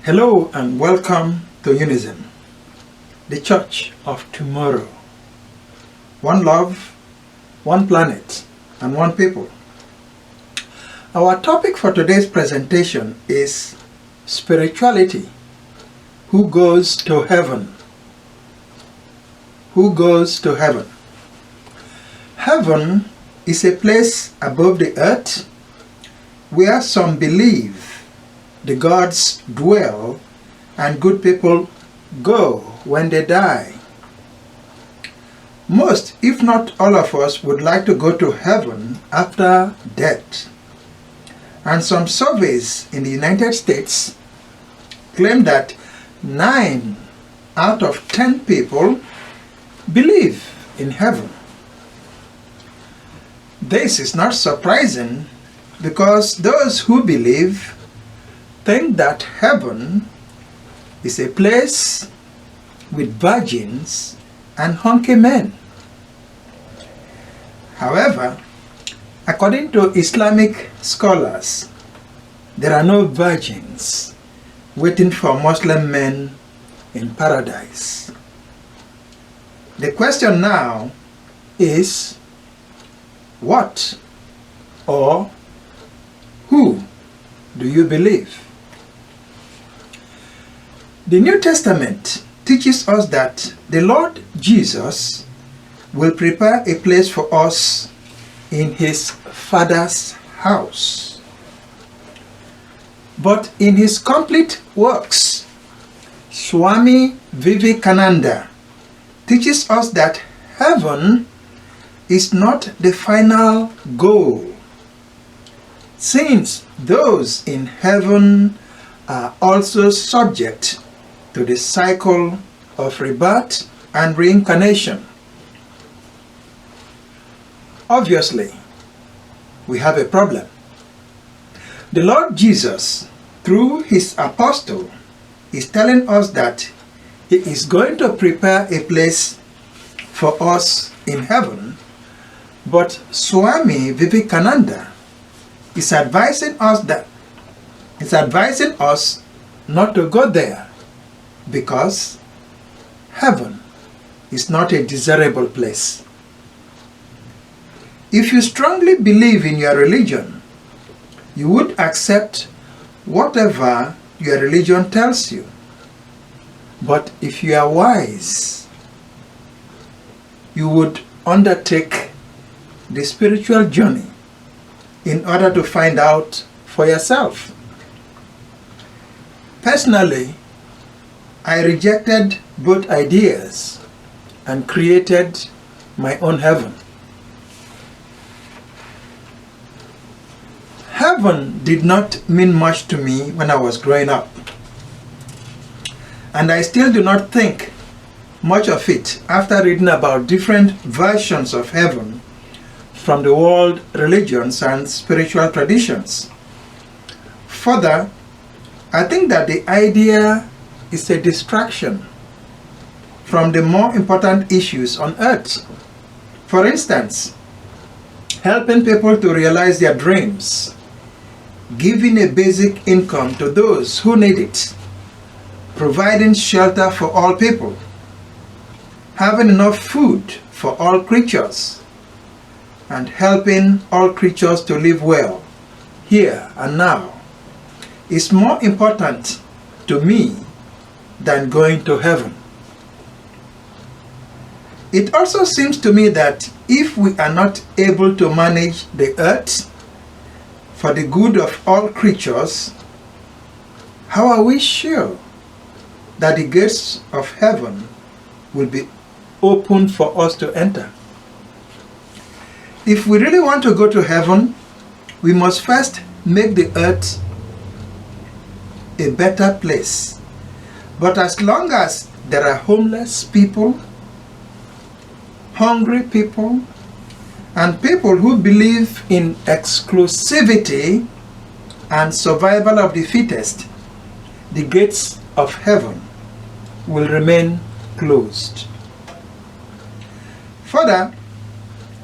Hello and welcome to UNISM, the Church of Tomorrow. One love, one planet, and one people. Our topic for today's presentation is spirituality. Who goes to heaven? Who goes to heaven? Heaven is a place above the earth where some believe the gods dwell and good people go when they die. Most, if not all of us, would like to go to heaven after death. And some surveys in the United States claim that 9 out of 10 people believe in heaven. This is not surprising because those who believe think that heaven is a place with virgins and hunky men. However, according to Islamic scholars, there are no virgins waiting for Muslim men in paradise. The question now is, what or who do you believe? The New Testament teaches us that the Lord Jesus will prepare a place for us in His Father's house. But in his complete works, Swami Vivekananda teaches us that heaven is not the final goal, since those in heaven are also subject to the cycle of rebirth and reincarnation. Obviously, we have a problem. The Lord Jesus, through His apostle, is telling us that He is going to prepare a place for us in heaven, but Swami Vivekananda is advising us not to go there, because heaven is not a desirable place. If you strongly believe in your religion, you would accept whatever your religion tells you. But if you are wise, you would undertake the spiritual journey in order to find out for yourself. Personally, I rejected both ideas and created my own heaven. Heaven did not mean much to me when I was growing up, and I still do not think much of it after reading about different versions of heaven from the world religions and spiritual traditions. Further, I think that the idea is a distraction from the more important issues on earth. For instance, helping people to realize their dreams, giving a basic income to those who need it, providing shelter for all people, having enough food for all creatures, and helping all creatures to live well here and now is more important to me than going to heaven. It also seems to me that if we are not able to manage the earth for the good of all creatures, how are we sure that the gates of heaven will be open for us to enter? If we really want to go to heaven, we must first make the earth a better place. But as long as there are homeless people, hungry people, and people who believe in exclusivity and survival of the fittest, the gates of heaven will remain closed. Further,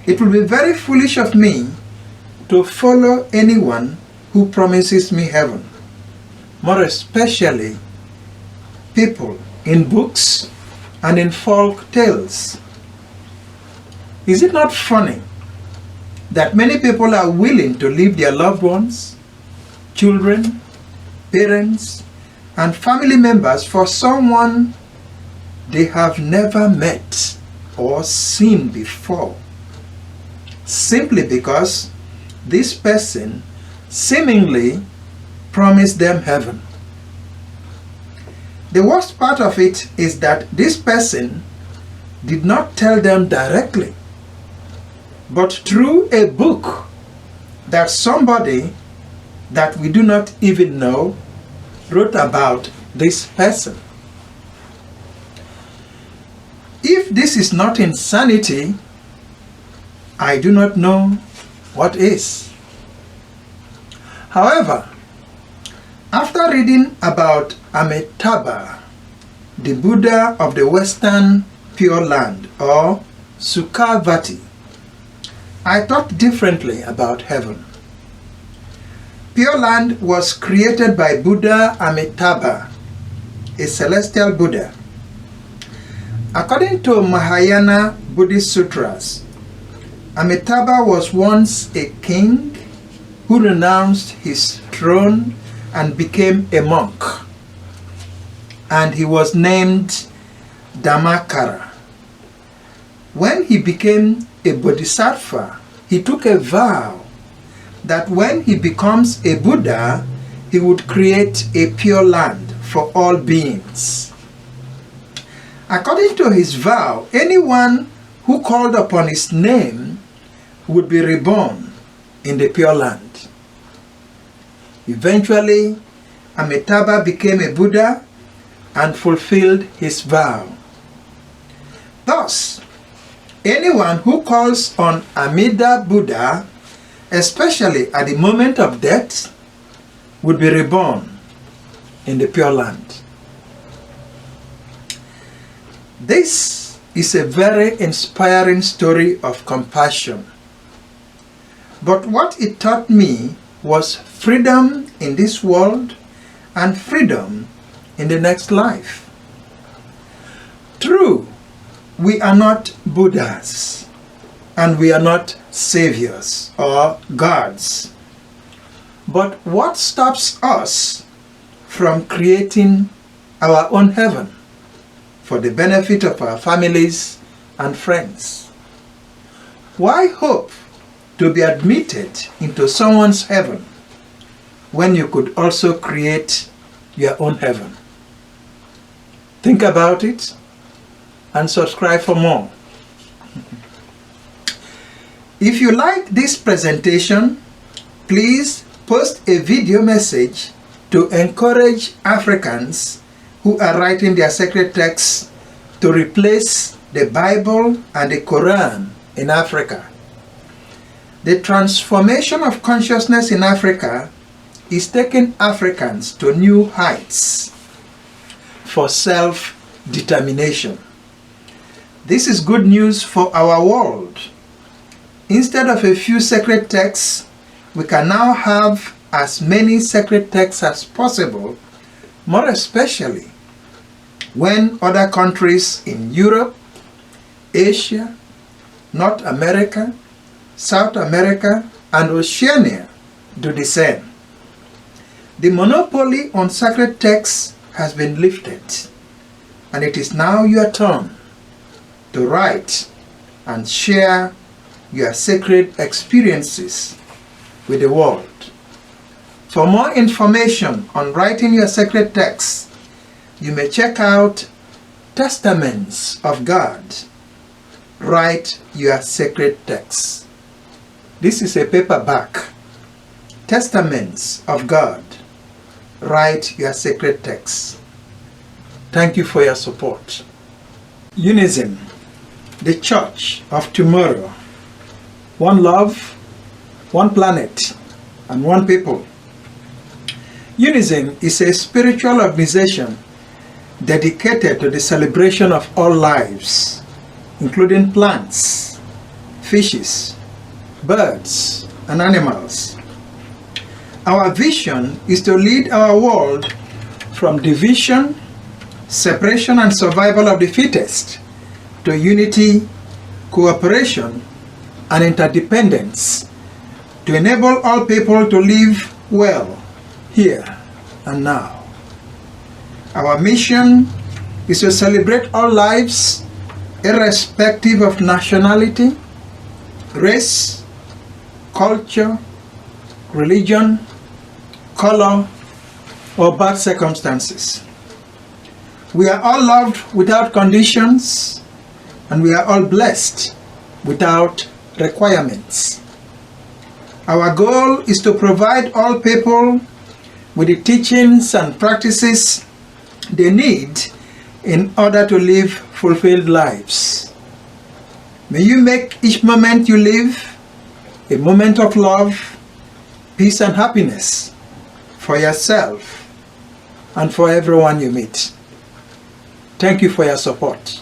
it will be very foolish of me to follow anyone who promises me heaven, more especially people in books and in folk tales. Is it not funny that many people are willing to leave their loved ones, children, parents, and family members for someone they have never met or seen before, simply because this person seemingly promised them heaven? The worst part of it is that this person did not tell them directly, but through a book that somebody that we do not even know wrote about this person. If this is not insanity, I do not know what is. However, after reading about Amitabha, the Buddha of the Western Pure Land, or Sukhavati, I thought differently about heaven. Pure Land was created by Buddha Amitabha, a celestial Buddha. According to Mahayana Buddhist sutras, Amitabha was once a king who renounced his throne and became a monk, and he was named Dhammakara. When he became a bodhisattva, he took a vow that when he becomes a Buddha, he would create a pure land for all beings. According to his vow, anyone who called upon his name would be reborn in the Pure Land. Eventually, Amitabha became a Buddha and fulfilled his vow. Thus, anyone who calls on Amida Buddha, especially at the moment of death, would be reborn in the Pure Land. This is a very inspiring story of compassion. But what it taught me was freedom in this world and freedom in the next life. True, we are not Buddhas, and we are not saviors or gods. But what stops us from creating our own heaven for the benefit of our families and friends? Why hope to be admitted into someone's heaven when you could also create your own heaven? Think about it and subscribe for more. If you like this presentation, please post a video message to encourage Africans who are writing their sacred texts to replace the Bible and the Quran in Africa. The transformation of consciousness in Africa is taking Africans to new heights for self-determination. This is good news for our world. Instead of a few sacred texts, we can now have as many sacred texts as possible, more especially when other countries in Europe, Asia, North America, South America, and Oceania do the same. The monopoly on sacred texts has been lifted, and it is now your turn to write and share your sacred experiences with the world. For more information on writing your sacred texts, you may check out Testaments of God. Write your sacred texts. This is a paperback. Testaments of God. Write your sacred texts. Thank you for your support. UNISM, the Church of Tomorrow. One love, one planet, and one people. UNISM is a spiritual organization dedicated to the celebration of all lives, including plants, fishes, birds, and animals. Our vision is to lead our world from division separation and survival of the fittest, to unity, cooperation, and interdependence, to enable all people to live well here and now. Our mission is to celebrate all lives, irrespective of nationality, race, culture, religion, color, or bad circumstances. We are all loved without conditions, and we are all blessed without requirements. Our goal is to provide all people with the teachings and practices they need in order to live fulfilled lives. May you make each moment you live a moment of love, peace, and happiness for yourself and for everyone you meet. Thank you for your support.